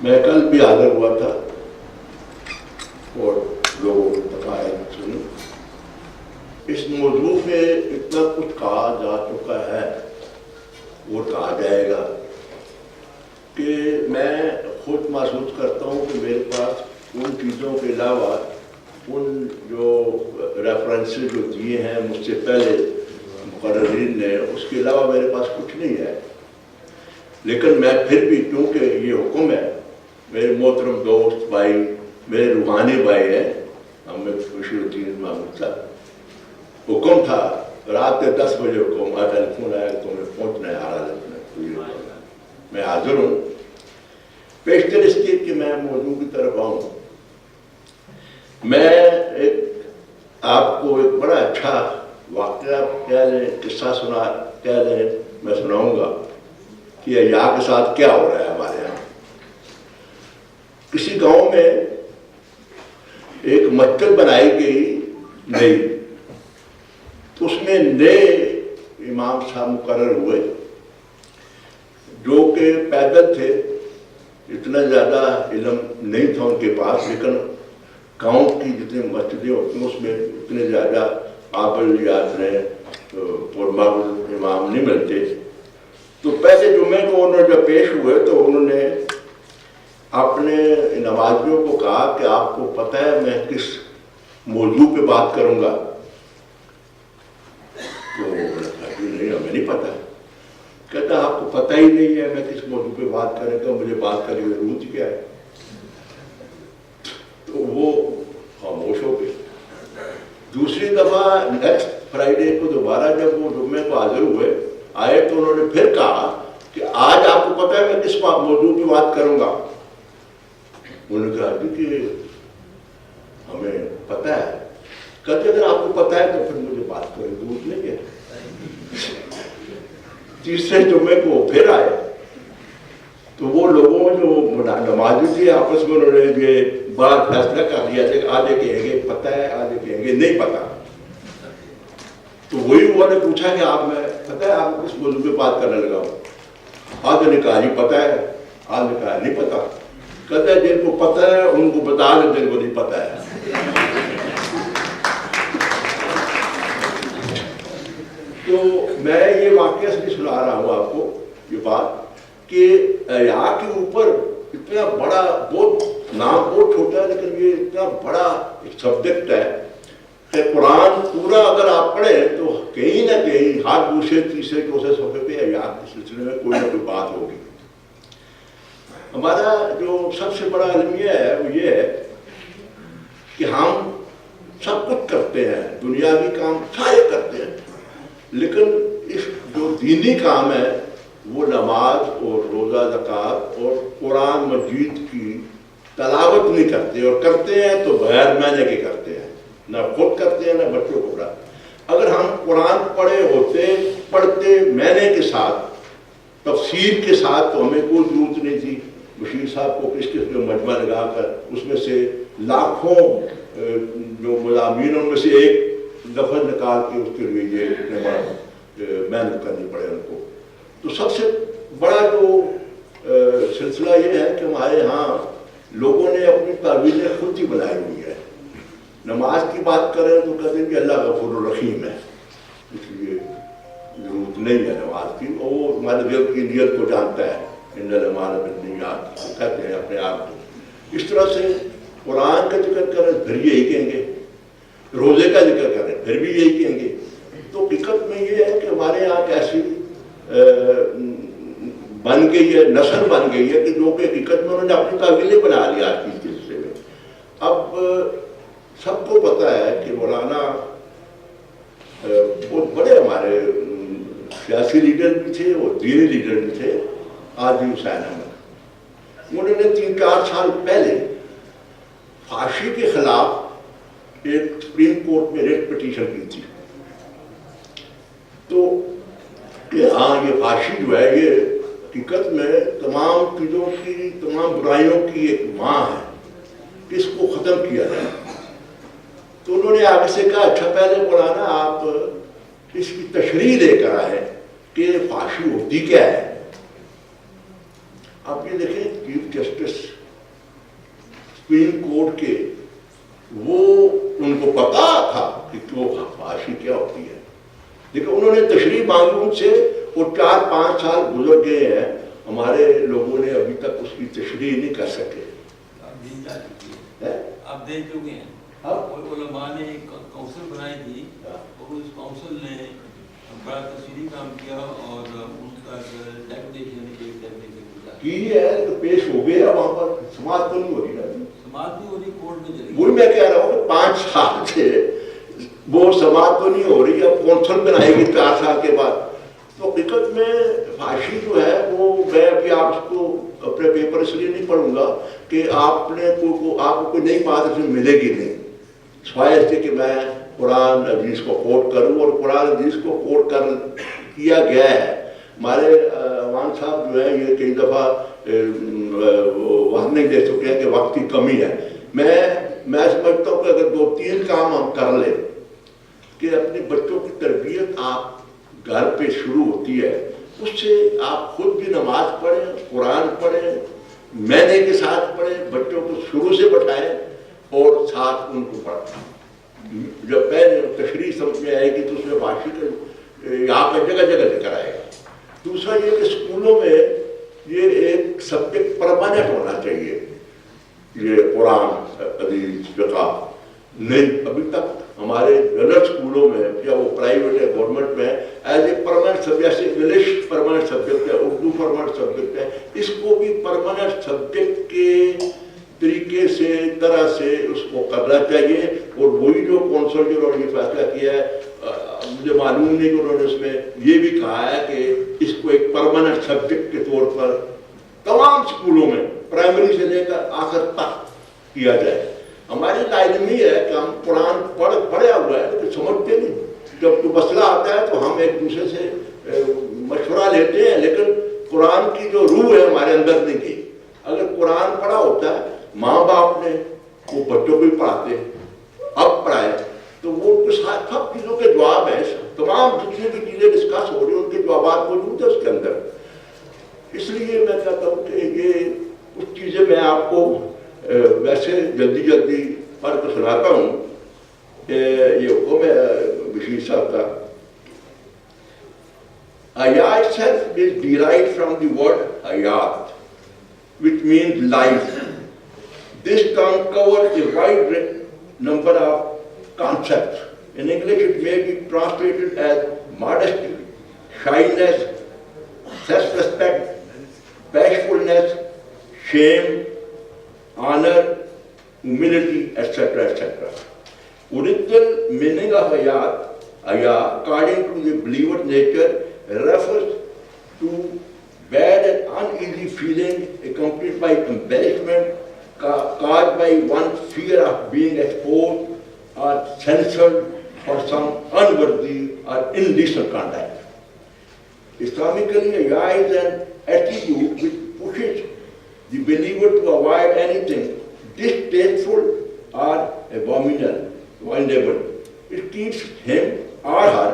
میں کل بھی حاضر ہوا تھا اور لوگوں کی تقاعد سنی. اس موضوع پہ اتنا کچھ کہا جا چکا ہے اور کہا جائے گا کہ میں خود محسوس کرتا ہوں کہ میرے پاس ان چیزوں کے علاوہ ان جو ریفرنسز جو دیے ہیں مجھ سے پہلے مقررین نے، اس کے علاوہ میرے پاس کچھ نہیں ہے. لیکن میں پھر بھی، کیونکہ یہ حکم ہے، میرے محترم دوست بھائی، میرے روحانی بھائی ہیں محمد بشیر الدین محمود صاحب، حکم تھا رات کے 10 بجے حکم آیا، ٹیلیفون آیا تو میں پہنچنا ہے حالت میں حاضر ہوں. پیشتر اس کی کہ میں موضوع کی طرف آؤں. میں آپ کو ایک بڑا اچھا واقعہ کہہ لیں، قصہ کہہ لیں، میں سناؤں گا کہ احیاء کے ساتھ کیا ہو رہا ہے ہمارے یہاں. کسی گاؤں میں ایک مسجد بنائی گئی نئی، تو اس میں نئے امام صاحب مقرر ہوئے جو کہ پیدل تھے، اتنا زیادہ علم نہیں تھا ان کے پاس، لیکن گاؤں کی جتنی مسجدیں ہوتی ہیں اس میں اتنے زیادہ قابل یا اتنے پرمعقول امام نہیں ملتے. تو پہلے جمعے کو انہوں نے جب پیش ہوئے تو انہوں نے اپنے نمازیوں کو کہا کہ آپ کو پتہ ہے میں کس موضوع پہ بات کروں گا؟ تو نہیں، ہمیں نہیں پتہ. کہتا آپ کو پتہ ہی نہیں ہے میں کس موضوع پہ بات کرنے کا، مجھے بات کرنے کی ضرورت کیا ہے؟ تو وہ خاموش ہو گئے. دوسری دفعہ نیکسٹ فرائیڈے کو دوبارہ جب وہ جمعے کو حاضر ہوئے آئے تو انہوں نے پھر کہا کہ آج آپ کو پتہ ہے میں کس موضوع پہ بات کروں گا؟ انہوں نے کہا کہ ہمیں پتہ ہے. کہتے اگر آپ کو پتہ ہے تو پھر مجھے بات کرنے کی ضرورت نہیں ہے. تیسرے جمعے کو پھر آئے تو وہ لوگوں جو نمازی تھے آپس میں انہوں نے یہ بڑا فیصلہ کر لیا تھا کہ آدھے کہیں گے پتہ ہے، آدھے کہیں گے نہیں پتہ. تو وہی انہوں نے پوچھا کہ آپ میں پتہ ہے آپ کس موضوع پہ بات کرنے لگا ہوں؟ آدھے نے کہا نہیں پتہ ہے، آدھے نے کہا نہیں پتہ. کہتا ہے جن کو پتہ ہے ان کو بتا دیں جن کو نہیں پتہ ہے. تو میں یہ واقعہ سے سنا رہا ہوں آپ کو یہ بات کہ احیاء کے اوپر اتنا بڑا، بہت نام بہت چھوٹا ہے لیکن یہ اتنا بڑا ایک سبجیکٹ ہے کہ قرآن پورا اگر آپ پڑھیں تو کہیں نہ کہیں ہر دوسرے تیسرے چوتھے صفحے پہ احیاء کے سلسلے میں کوئی نہ کوئی بات ہوگی. ہمارا جو سب سے بڑا المیہ ہے وہ یہ ہے کہ ہم سب کچھ کرتے ہیں، دنیاوی کام سارے کرتے ہیں، لیکن اس جو دینی کام ہے وہ نماز اور روزہ زکوٰۃ اور قرآن مجید کی تلاوت نہیں کرتے، اور کرتے ہیں تو بغیر معنی کے کرتے ہیں، نہ خود کرتے ہیں نہ بچوں کو پڑھا. اگر ہم قرآن پڑھتے معنی کے ساتھ، تفسیر کے ساتھ، تو ہمیں کوئی ضرورت نہیں تھی بشیر صاحب کو کس قسم کا مجمع لگا کر اس میں سے لاکھوں جو مضامین ان میں سے ایک لفظ نکال کے اس کے لیے یہ اتنے بڑا محنت کرنی پڑے ان کو. تو سب سے بڑا جو سلسلہ یہ ہے کہ ہمارے ہاں لوگوں نے اپنی تعویلیں خود ہی بنائی ہوئی ہے. نماز کی بات کریں تو کہتے ہیں کہ اللہ غفور الرحیم ہے، اس لیے ضرورت نہیں ہے نماز کی، اور وہ ہمارے دل کی نیت کو جانتا ہے. ان الاعمال بالنیات کہتے ہیں اپنے آپ کو. اس طرح سے قرآن کا ذکر کریں پھر یہی کہیں گے، روزے کا ذکر کریں پھر بھی یہی کہیں گے. تو حقیقت میں یہ ہے کہ ہمارے یہاں ایسی بن گئی ہے، نسل بن گئی ہے کہ جو کہ حقیقت میں انہوں نے اپنی تعویلیں بنا لی آج کی سلسلے میں. اب سب کو پتہ ہے کہ مولانا بہت بڑے ہمارے سیاسی لیڈر بھی تھے اور دینی لیڈر بھی تھے، قاضی حسین احمد. انہوں نے 3-4 سال پہلے فحاشی کے خلاف ایک سپریم کورٹ میں ریٹ پٹیشن کی تھی. تو ہاں یہ فحاشی جو ہے یہ حقیقت میں تمام چیزوں کی، تمام برائیوں کی ایک ماں ہے کہ اس کو ختم کیا جائے. تو انہوں نے آگے سے کہا اچھا پہلے مولانا آپ اس کی تشریح لے کر آئے کہ فحاشی ہوتی کیا ہے. آپ یہ دیکھیں چیف جسٹس سپریم کورٹ کے وہ ان کو پتا تھا کہ وہ فحاشی کیا ہوتی ہے، لیکن انہوں نے تشریح مانگی ان سے، وہ 4-5 سال گزر گئے ہیں، ہمارے لوگوں نے ابھی تک اس کی تشریح نہیں کر سکے. آپ دیکھ چکے ہیں علماء نے ایک کونسل بنائی تھی اور اس کونسل نے بڑا تفصیلی کام کیا اور ان کا کی ہے تو پیش ہو گیا وہاں پر، سماعت تو نہیں ہو رہی نا، سماعت نہیں ہو رہی، کورٹ میں چلی. وہی میں کہہ رہا ہوں کہ 5 سال سے وہ سماعت تو نہیں ہو رہی، اب کونسل بنائے گی 4 سال کے بعد. تو حقیقت میں فحاشی جو ہے وہ، میں ابھی آپ کو اپنے پیپر اس لیے نہیں پڑھوں گا کہ آپ نے آپ کو کوئی نئی بات اس میں ملے گی نہیں، سوائے اس سے کہ میں قرآن حدیث کو کوٹ کروں، اور قرآن حدیث کو کوٹ کیا گیا ہے. ہمارے عوان صاحب جو ہے یہ کئی دفعہ وارننگ دے چکے ہیں کہ وقت کی کمی ہے. میں سمجھتا ہوں کہ اگر 2-3 کام ہم کر لیں کہ اپنے بچوں کی تربیت آپ گھر پہ شروع ہوتی ہے، اس سے آپ خود بھی نماز پڑھیں، قرآن پڑھیں، معنی کے ساتھ پڑھیں، بچوں کو شروع سے بٹھائیں اور ساتھ ان کو پڑھیں. جب پہلے تشریح سمجھ میں آئے گی تو اس میں فحاشی کا یہاں پہ جگہ جگہ ذکر آئے گا. دوسرا یہ کہ اسکولوں میں یہ ایک سبجیکٹ پرماننٹ ہونا چاہیے، یہ قرآن حدیث فقہ. نہیں، ابھی تک ہمارے جنرل اسکولوں میں، یا وہ پرائیویٹ ہے گورنمنٹ میں، ایز اے پرماننٹ سبجیکٹ، جیسے انگلش پرماننٹ سبجیکٹ ہے، اردو پرماننٹ سبجیکٹ ہے، اس کو بھی پرماننٹ سبجیکٹ کے طریقے سے، طرح سے اس کو کرنا چاہیے. اور وہی جو کونسل جو انہوں نے فیصلہ کیا ہے، مجھے معلوم نہیں کہ انہوں نے اس میں یہ بھی کہا ہے کہ اس کو ایک پرماننٹ سبجیکٹ کے طور پر تمام اسکولوں میں پرائمری سے لے کر آخر تک کیا جائے. ہماری تعلیمی ہے کہ ہم قرآن پڑھا ہوا ہے لیکن سمجھتے نہیں. جب کوئی مسئلہ آتا ہے تو ہم ایک دوسرے سے مشورہ لیتے ہیں، لیکن قرآن کی جو روح ہے ہمارے اندر نہیں گئی. اگر قرآن پڑھا ہوتا ہے، ماں باپ نے وہ بچوں کو بھی پڑھاتے، اب پڑھائے تو وہ سب چیزوں کے جواب ہیں، تمام جتنی بھی چیزیں ڈسکس ہو رہی ہیں ان کے جوابات موجود ہیں اس کے اندر. اس لیے میں کہتا ہوں کہ یہ کچھ چیزیں میں آپ کو ویسے جلدی پڑھ کر سناتا ہوں. یہ حکم ہے بشیر صاحب کا. Haya itself is derived from the word hayat, which means life. This term covers a wide number of concepts. In English, it may be translated as modesty, shyness, self-respect, bashfulness, shame, honor, humility, etc., etc. Original meaning of haya, according to the believer's nature, refers to bad and uneasy feeling accompanied by embarrassment caused by one's fear of being exposed or censored for some unworthy or indecent conduct. Islamically, haya is an attitude which pushes the believer to avoid anything distasteful or abominable. It keeps him or her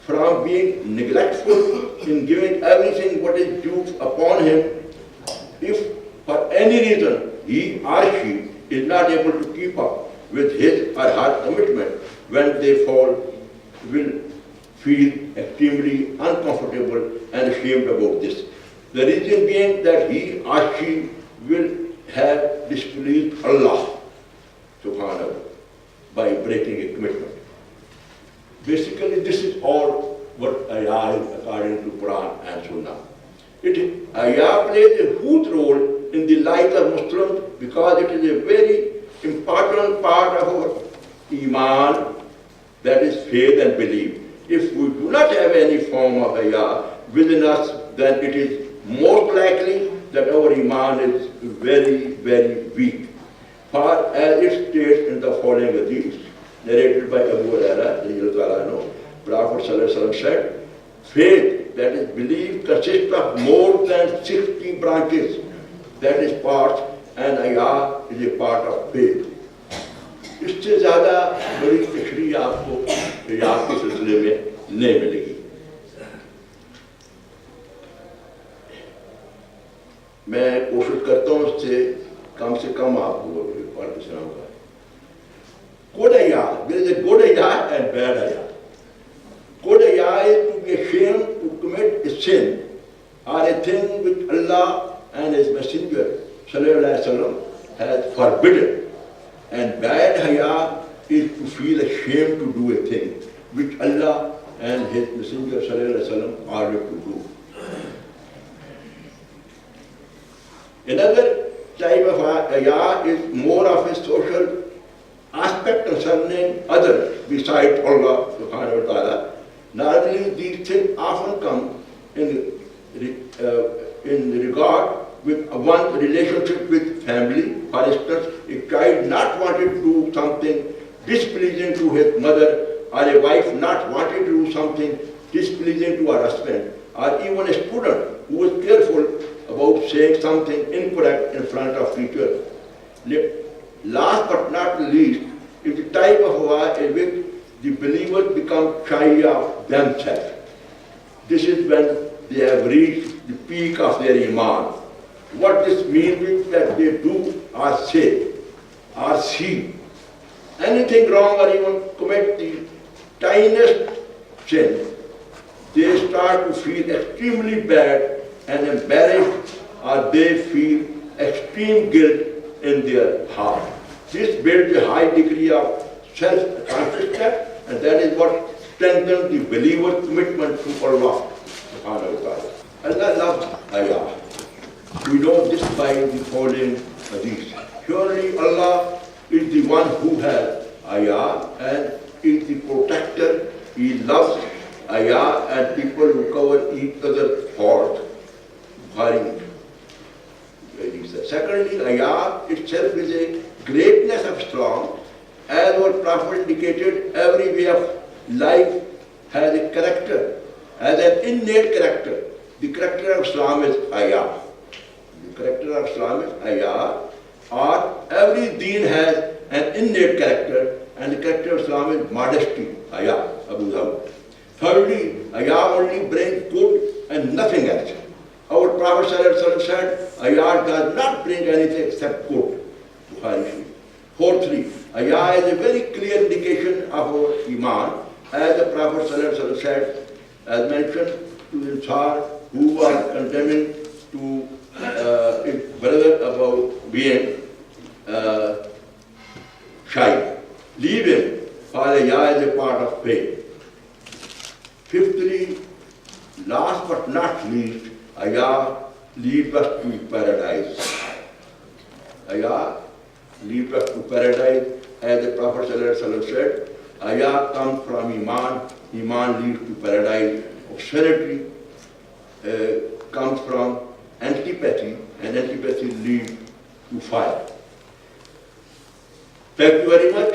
from being neglectful in giving everything what is due upon him. If for any reason he or she is not able to keep up with his or her commitment, when they fall, will feel extremely uncomfortable and ashamed about this. The reason being that he or she will have displeased Allah subhanahu by breaking a commitment. Basically, this is all what haya is according to Quran and Sunnah. Haya plays a huge role in the life of Muslims because it is a very important part of our iman, that is faith and belief. If we do not have any form of haya within us, then it is most likely that our iman is very, very weak. For as it states in the following hadith, narrated by Abu Hurairah, Prophet ﷺ said, faith, that is belief, consists of more than 60 branches, that is parts, and haya is a part of faith. اس سے زیادہ بڑی تشریح آپ کو یاد کے سلسلے میں نہیں ملے گی. میں کوشش کرتا ہوں اس سے کم آپ کو پڑھ کے سناؤں گا. Good ayah, there is a good ayah and bad ayah. Good ayah is to be ashamed to commit a sin or a thing which Allah and His Messenger sallallahu alaihi wasallam has forbidden, and bad ayah is to feel ashamed to do a thing which Allah and His Messenger sallallahu alaihi wasallam ordered to do. Another type of ayah is more of a social aspect concerning others besides Allah subhanahu wa ta'ala. Normally these things often come in regard with one's relationship with family. For instance, a child not wanted to do something displeasing to his mother, or a wife not wanted to do something displeasing to her husband, or even a student who was careful about saying something incorrect in front of teachers. Last but not least is the type of ayah in which the believers become shy of themselves. This is when they have reached the peak of their iman. What this means is that they do or say or see anything wrong or even commit the tiniest sin, they start to feel extremely bad and embarrassed, or they feel extreme guilt in their heart. This builds a high degree of self-consciousness, and that is what strengthens the believer's commitment to Allah subhanahu wa ta'ala. Allah loves ayah. We know this by the following hadith. Surely Allah is the one who has ayah and is the protector. He loves ayah and people who cover each other's faults. Secondly, ayah itself is a greatness of Islam. As our Prophet indicated, every way of life has a character, has an innate character. The character of Islam is ayah. The character of Islam is ayah, or every deen has an innate character, and the character of Islam is modesty, ayah, Abu Dawud. Thirdly, ayah only brings good and nothing else. Our Prophet ﷺ said, ayah does not bring anything except good. Fourthly, ayah is a very clear indication of our iman. As the Prophet ﷺ said, as mentioned to the Tsar who was condemning to his brother about being shy. Leave him, for ayah is a part of faith. Fifthly, last but not least, ayah leads us to paradise. Ayah leads us to paradise. As the Prophet ﷺ said, ayah comes from iman, iman leads to paradise. Austerity comes from antipathy, and antipathy leads to fire. Thank you very much.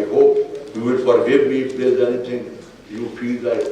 I hope you will forgive me if there is anything you feel that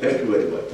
Thank you very much.